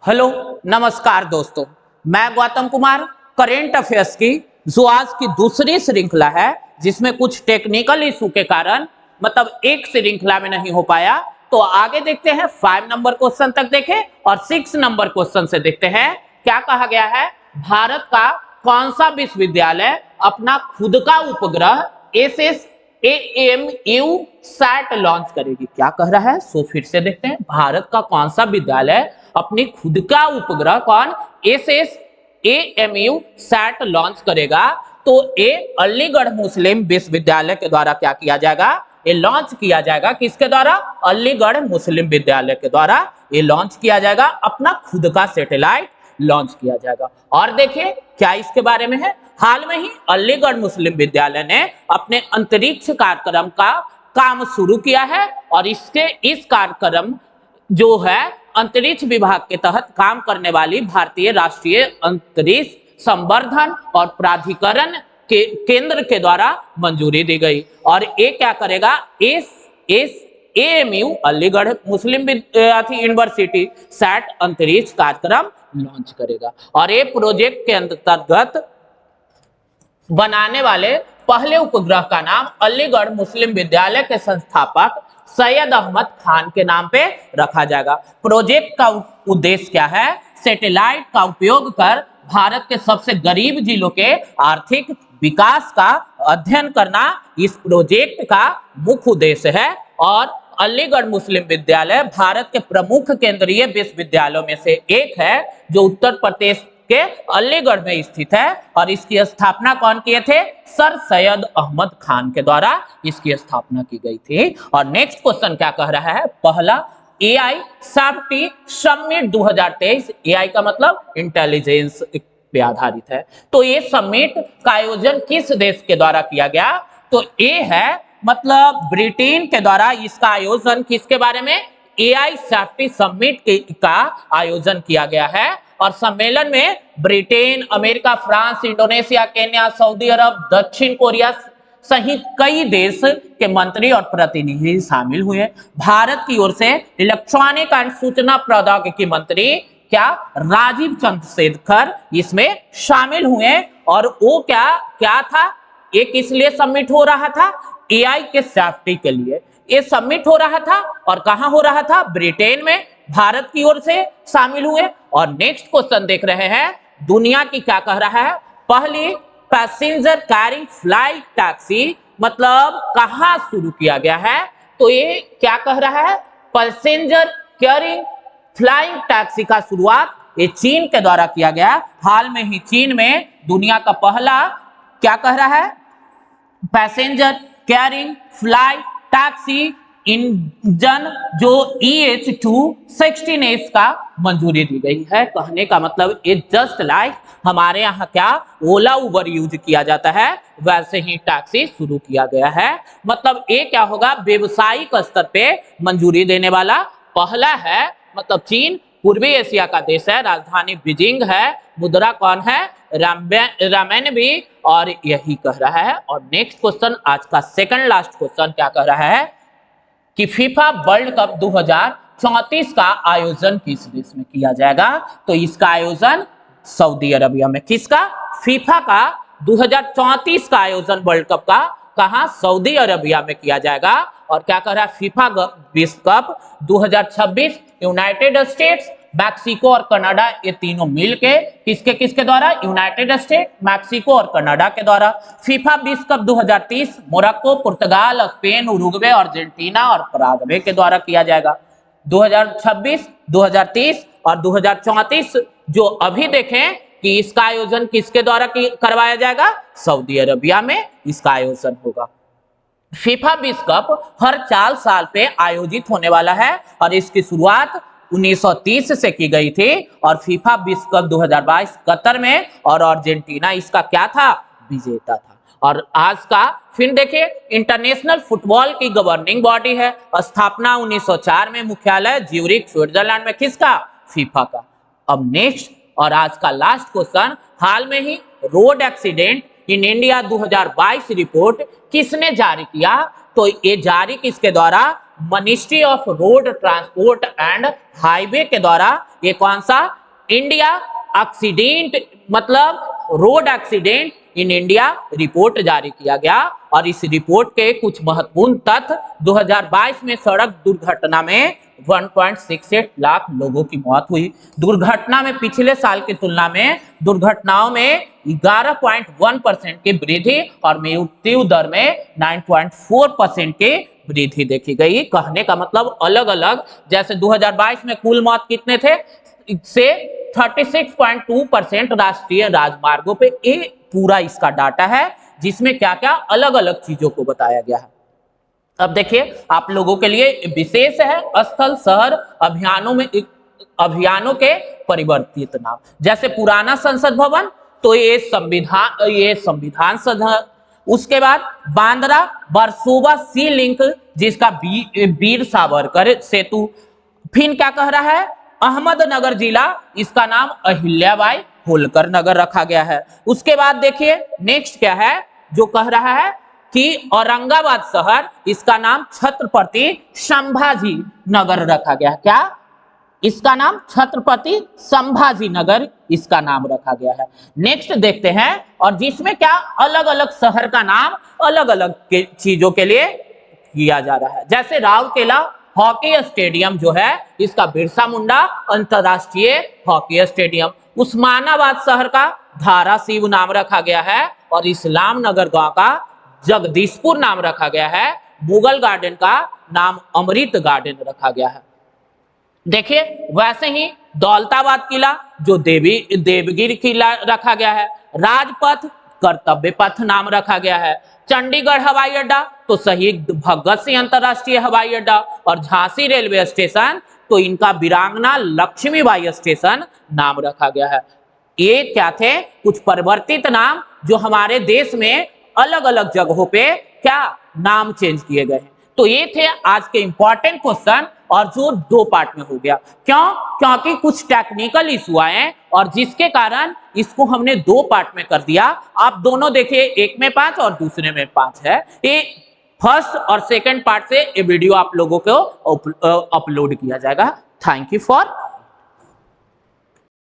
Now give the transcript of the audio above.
Hello नमस्कार दोस्तों, मैं गौतम कुमार। करेंट अफेयर्स की जो आज की दूसरी श्रृंखला है, जिसमें कुछ टेक्निकल इशू के कारण मतलब एक श्रृंखला में नहीं हो पाया, तो आगे देखते हैं। 5 नंबर क्वेश्चन तक देखें और 6 नंबर क्वेश्चन से देखते हैं क्या कहा गया है। भारत का कौन सा विश्वविद्यालय अपना खुद का उपग्रह SSAMU सैट लॉन्च करेगी? क्या कह रहा है, सो फिर से देखते हैं। भारत का कौन सा विद्यालय अपनी खुद का उपग्रह कौन SSAMU सैट लॉन्च करेगा? तो ये अलीगढ़ मुस्लिम विश्वविद्यालय के द्वारा क्या किया जाएगा, ये लॉन्च किया जाएगा। किसके द्वारा? अलीगढ़ मुस्लिम विद्यालय के द्वारा ये लॉन्च किया जाएगा, अपना खुद का सैटेलाइट लॉन्च किया जाएगा। और देखिए क्या इसके बारे में है। हाल में ही अलीगढ़ मुस्लिम विद्यालय ने अपने अंतरिक्ष कार्यक्रम का काम शुरू किया है और इस कार्यक्रम जो है अंतरिक्ष विभाग के तहत काम करने वाली भारतीय राष्ट्रीय अंतरिक्ष संवर्धन और प्राधिकरण के केंद्र के द्वारा मंजूरी दी गई। और ये क्या करेगा, SSAMU अलीगढ़ मुस्लिम यूनिवर्सिटी सैट अंतरिक्ष कार्यक्रम लॉन्च करेगा। और ये प्रोजेक्ट के अंतर्गत बनाने वाले पहले उपग्रह का नाम अलीगढ़ मुस्लिम विद्यालय के संस्थापक सैयद अहमद खान के नाम पे रखा जाएगा। प्रोजेक्ट का उद्देश्य क्या है? सैटेलाइट का उपयोग कर भारत के सबसे गरीब जिलों के आर्थिक विकास का अध्ययन करना इस प्रोजेक्ट का मुख्य उद्देश्य है। और अलीगढ़ मुस्लिम विद्यालय भारत के प्रमुख केंद्रीय विश्वविद्यालयों में से एक है, जो उत्तर प्रदेश के अलीगढ़ में स्थित है। और इसकी स्थापना कौन किए थे? सर सैयद अहमद खान के द्वारा इसकी स्थापना की गई थी। और नेक्स्ट क्वेश्चन क्या कह रहा है, पहला AI सेफ्टी समिट 2023। AI का मतलब इंटेलिजेंस पे आधारित है। तो ये समिट का आयोजन किस देश के द्वारा किया गया? तो ये है मतलब ब्रिटेन के द्वारा इसका आयोजन किसके बारे में? AI सेफ्टी समिट का आयोजन किया गया है। और सम्मेलन में Britain, America, France, Indonesia, Kenya, सऊदी अरब, दक्षिण कोरिया सहित कई देश के मंत्री और प्रतिनिधि शामिल हुए। भारत की ओर से इलेक्ट्रॉनिक एंड सूचना प्रौद्योगिकी मंत्री क्या राजीव चंद्रशेखर इसमें शामिल हुए। और वो क्या था, ये किस लिए समिट हो रहा था? AI के सेफ्टी के लिए ये समिट हो रहा था। और कहां हो रहा था? ब्रिटेन में। भारत की ओर से शामिल हुए। और नेक्स्ट क्वेश्चन देख रहे हैं, दुनिया की क्या कह रहा है, पहली पैसेंजर कैरिंग फ्लाइट टैक्सी मतलब कहां शुरू किया गया है? तो ये क्या कह रहा है, पैसेंजर कैरिंग फ्लाइंग टैक्सी का शुरुआत ये चीन के द्वारा किया गया। हाल में ही चीन में दुनिया का पहला क्या कह रहा है, passenger carrying flight taxi engine जो EH216S का मंजूरी दी गई है। कहने का मतलब ये जस्ट लाइक हमारे यहाँ क्या ओला उबर यूज किया जाता है, वैसे ही टैक्सी शुरू किया गया है। मतलब ये क्या होगा, व्यवसायिक स्तर पे मंजूरी देने वाला पहला है। मतलब चीन पूर्वी एशिया का देश है, राजधानी बीजिंग है, मुद्रा कौन है, रामेन भी। और यही कह रहा है। और नेक्स्ट क्वेश्चन आज का सेकंड लास्ट क्वेश्चन क्या कह रहा है कि फीफा वर्ल्ड कप 2034 का आयोजन किस देश में किया जाएगा? तो इसका आयोजन सऊदी अरबिया में। किसका? फीफा का 2034 का आयोजन वर्ल्ड कप का कहां? सऊदी अरबिया में किया जाएगा। और क्या कह रहा है, फीफा विश्व कप 2026 यूनाइटेड स्टेट्स, मैक्सिको और कनाडा ये तीनों मिलके किसके द्वारा? यूनाइटेड स्टेट, मैक्सिको और कनाडा के द्वारा। फीफा विश्व कप 2030 मोरक्को, पुर्तगाल, स्पेन, उरुग्वे, अर्जेंटीना और पराग्वे के द्वारा किया जाएगा। 2026, 2030 और 2034 जो अभी देखें कि इसका आयोजन किसके द्वारा करवाया जाएगा? सऊदी अरबिया में इसका आयोजन होगा। फीफा विश्व कप हर 4 साल पे आयोजित होने वाला है और इसकी शुरुआत 1930 से की गई थी। और फीफा विश्व कप 2022 कतर में, और अर्जेंटीना इसका क्या था? विजेता था। और आज का फिर देखिए, इंटरनेशनल फुटबॉल की गवर्निंग बॉडी है, स्थापना 1904 में, मुख्यालय ज्यूरिख स्विट्जरलैंड में। किसका? फीफा का। अब नेक्स्ट और आज का लास्ट क्वेश्चन, हाल में ही road accident in India 2022 report किसने जारी किया? तो ये जारी किसके द्वारा? Ministry of road transport and highway के द्वारा ये कौन सा इंडिया एक्सीडेंट मतलब road accident in India report जारी किया गया। और इस रिपोर्ट के कुछ महत्वपूर्ण तथ्य 2022 में सड़क दुर्घटना में 1.68 लाख लोगों की मौत हुई। दुर्घटना में पिछले साल की तुलना में दुर्घटनाओं में 11.1% की वृद्धि और मृत्यु दर में 9.4% की वृद्धि देखी गई। कहने का मतलब अलग अलग, जैसे 2022 में कुल मौत कितने थे से 36.2% राष्ट्रीय राजमार्गों पे ये पूरा इसका डाटा है, जिसमें क्या क्या अलग अलग चीजों को बताया गया है। अब देखिए आप लोगों के लिए विशेष है स्थल शहर अभियानों के परिवर्तित नाम। जैसे पुराना संसद भवन तो ये संविधान सदन, उसके बाद बांद्रा वर्सोवा सी लिंक जिसका वीर सावरकर सेतु। फिर क्या कह रहा है अहमदनगर जिला, इसका नाम अहिल्याबाई होलकर नगर रखा गया है। उसके बाद देखिए नेक्स्ट क्या है जो कह रहा है कि औरंगाबाद शहर, इसका नाम छत्रपति संभाजी नगर रखा गया है। क्या इसका नाम छत्रपति संभाजी नगर इसका नाम रखा गया है। नेक्स्ट देखते हैं, और जिसमें क्या अलग अलग शहर का नाम अलग अलग चीजों के लिए किया जा रहा है। जैसे राउरकेला हॉकी स्टेडियम जो है इसका बिरसा मुंडा अंतरराष्ट्रीय हॉकी स्टेडियम। उस्मानाबाद शहर का धाराशिव नाम रखा गया है और इस्लाम नगर गांव का जगदीशपुर नाम रखा गया है। मुगल गार्डन का नाम अमृत गार्डन रखा गया है। देखिए वैसे ही दौलताबाद किला जो देवगिरी किला रखा गया है। राजपथ कर्तव्य पथ नाम रखा गया है। चंडीगढ़ हवाई अड्डा तो शहीद भगत सिंह अंतरराष्ट्रीय हवाई अड्डा, और झांसी रेलवे स्टेशन तो इनका वीरांगना लक्ष्मीबाई स्टेशन नाम रखा गया है। ये क्या थे कुछ परिवर्तित नाम जो हमारे देश में अलग अलग जगहों पे क्या नाम चेंज किए गए हैं। तो ये थे आज के इंपॉर्टेंट क्वेश्चन, और जो 2 पार्ट में हो गया। क्योंकि कुछ टेक्निकल इशू आए और जिसके कारण इसको हमने 2 पार्ट में कर दिया। आप दोनों देखिए, एक में 5 और दूसरे में 5 है। ये फर्स्ट और सेकंड पार्ट से ये वीडियो आप लोगों को अपलोड किया जाएगा। Thank you for